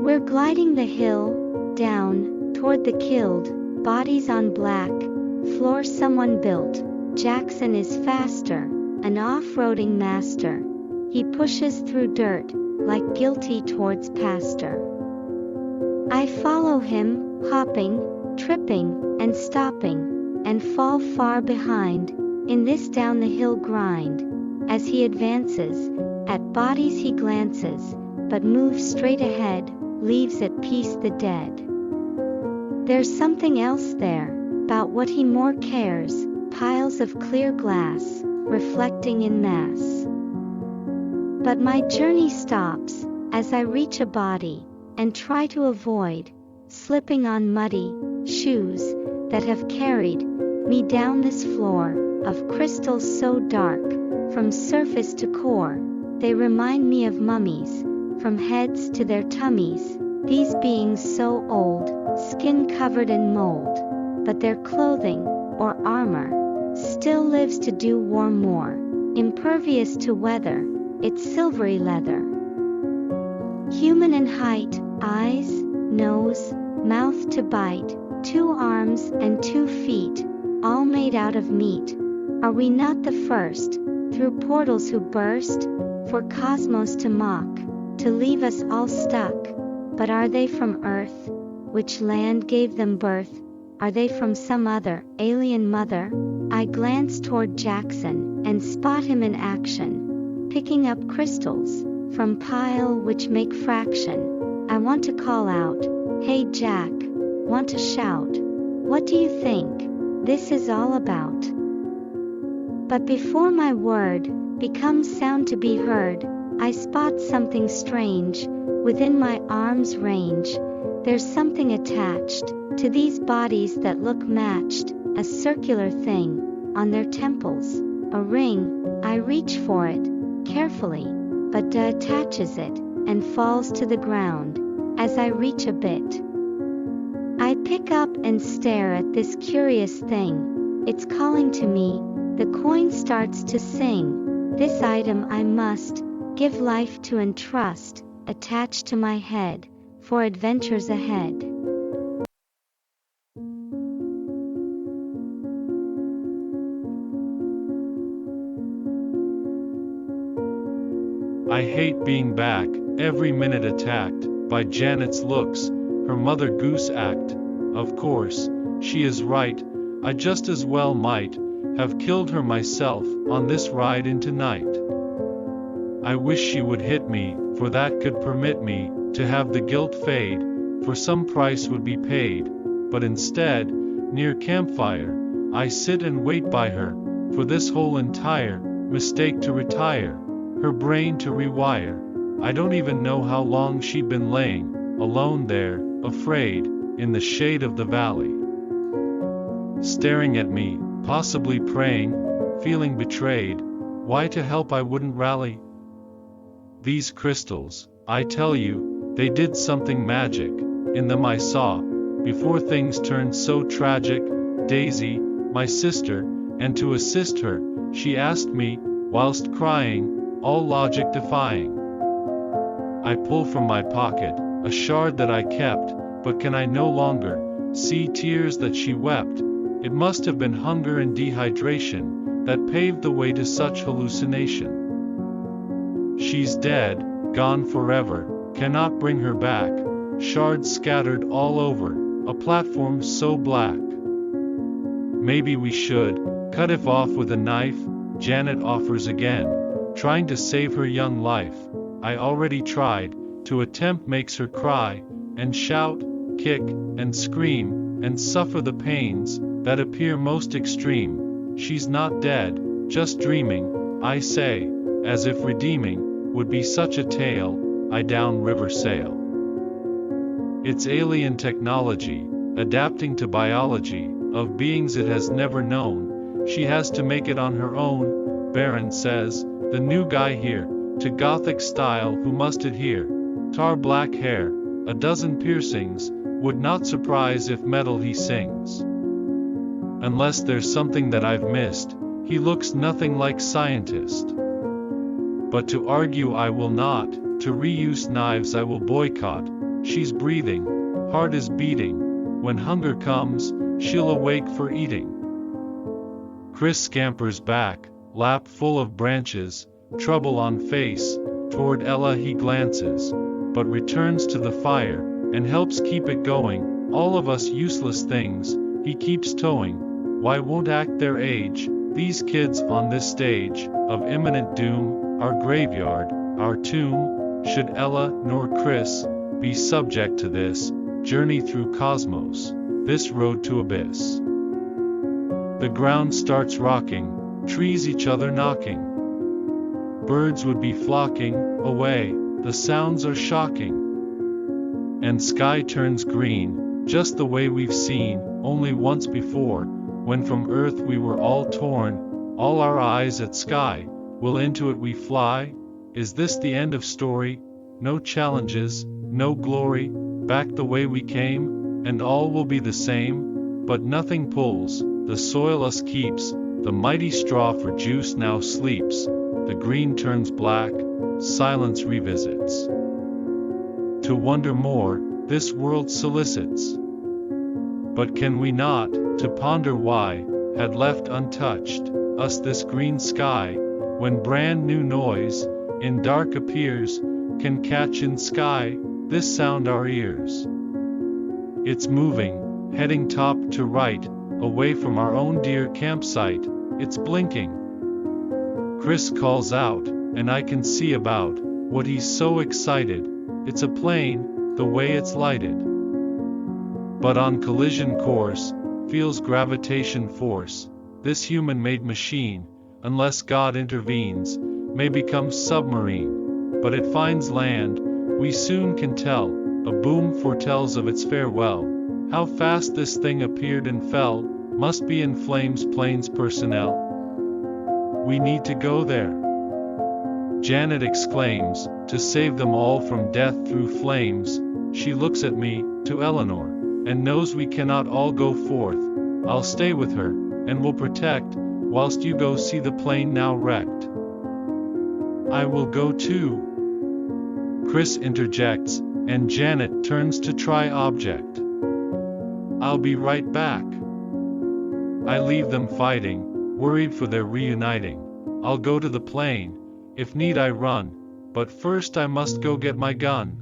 We're gliding the hill, down, toward the killed, bodies on black, floor someone built. Jackson is faster, an off-roading master. He pushes through dirt, like guilty towards pastor. I follow him, hopping, tripping, and stopping, and fall far behind, in this down-the-hill grind. As he advances, at bodies he glances, but moves straight ahead, leaves at peace the dead. There's something else there, about what he more cares, piles of clear glass, reflecting in mass. But my journey stops, as I reach a body, and try to avoid, slipping on muddy, shoes, that have carried, me down this floor, of crystals so dark, from surface to core, they remind me of mummies, from heads to their tummies, these beings so old, skin covered in mold, but their clothing, or armor, still lives to do war more, impervious to weather, its silvery leather. Human in height, eyes, nose, mouth to bite, 2 arms and 2 feet, all made out of meat. Are we not the first, through portals who burst, for cosmos to mock, to leave us all stuck? But are they from Earth? Which land gave them birth? Are they from some other, alien mother? I glance toward Jackson, and spot him in action, picking up crystals, from pile which make fraction. I want to call out, hey Jack, want to shout, what do you think this is all about? But before my word becomes sound to be heard, I spot something strange, within my arm's range. There's something attached, to these bodies that look matched, a circular thing, on their temples, a ring. I reach for it, carefully, but detaches it, and falls to the ground, as I reach a bit. I pick up and stare at this curious thing, it's calling to me, the coin starts to sing, this item I must, give life to and trust, attached to my head, for adventures ahead. I hate being back, every minute attacked, by Janet's looks, her Mother Goose act. Of course, she is right, I just as well might, have killed her myself, on this ride into night. I wish she would hit me, for that could permit me, to have the guilt fade, for some price would be paid, but instead, near campfire, I sit and wait by her, for this whole entire, mistake to retire, her brain to rewire. I don't even know how long she'd been laying, alone there, afraid, in the shade of the valley. Staring at me, possibly praying, feeling betrayed, why to help I wouldn't rally? These crystals, I tell you, they did something magic, in them I saw, before things turned so tragic, Daisy, my sister, and to assist her, she asked me, whilst crying, all logic defying. I pull from my pocket, a shard that I kept, but can I no longer see tears that she wept? It must have been hunger and dehydration, that paved the way to such hallucination. She's dead, gone forever, cannot bring her back, shards scattered all over, a platform so black. Maybe we should, cut it off with a knife, Janet offers again, trying to save her young life. I already tried, to attempt makes her cry, and shout, kick, and scream, and suffer the pains, that appear most extreme. She's not dead, just dreaming, I say, as if redeeming, would be such a tale, I down river sail. It's alien technology, adapting to biology, of beings it has never known, she has to make it on her own, Baron says, the new guy here, to Gothic style who must adhere, tar black hair, a dozen piercings, would not surprise if metal he sings. Unless there's something that I've missed, He looks nothing like scientist. But to argue I will not, to reuse knives I will boycott. She's breathing, heart is beating, when hunger comes, she'll awake for eating. Chris scampers back, lap full of branches, trouble on face, toward Ella he glances, but returns to the fire, and helps keep it going, all of us useless things, he keeps towing, why won't act their age, these kids on this stage, of imminent doom, our graveyard, our tomb, should Ella nor Chris be subject to this journey through cosmos, this road to abyss. The ground starts rocking, trees each other knocking. Birds would be flocking away, the sounds are shocking. And sky turns green, just the way we've seen, only once before, when from earth we were all torn, all our eyes at sky. Will into it we fly? Is this the end of story? No challenges, no glory, back the way we came, and all will be the same, but nothing pulls, the soil us keeps, the mighty straw for juice now sleeps, the green turns black, silence revisits. To wonder more, this world solicits. But can we not, to ponder why, had left untouched, us this green sky, when brand new noise, in dark appears, can catch in sky, this sound our ears. It's moving, heading top to right, away from our own dear campsite, it's blinking. Chris calls out, and I can see about, what he's so excited, it's a plane, the way it's lighted. But on collision course, feels gravitation force, this human-made machine, unless God intervenes, may become submarine, but it finds land, we soon can tell, a boom foretells of its farewell, how fast this thing appeared and fell, must be in flames plane's personnel. We need to go there. Janet exclaims, to save them all from death through flames, she looks at me, to Eleanor, and knows we cannot all go forth, I'll stay with her, and will protect, whilst you go see the plane now wrecked. I will go too. Chris interjects, and Janet turns to try object. I'll be right back. I leave them fighting, worried for their reuniting. I'll go to the plane, if need I run, but first I must go get my gun.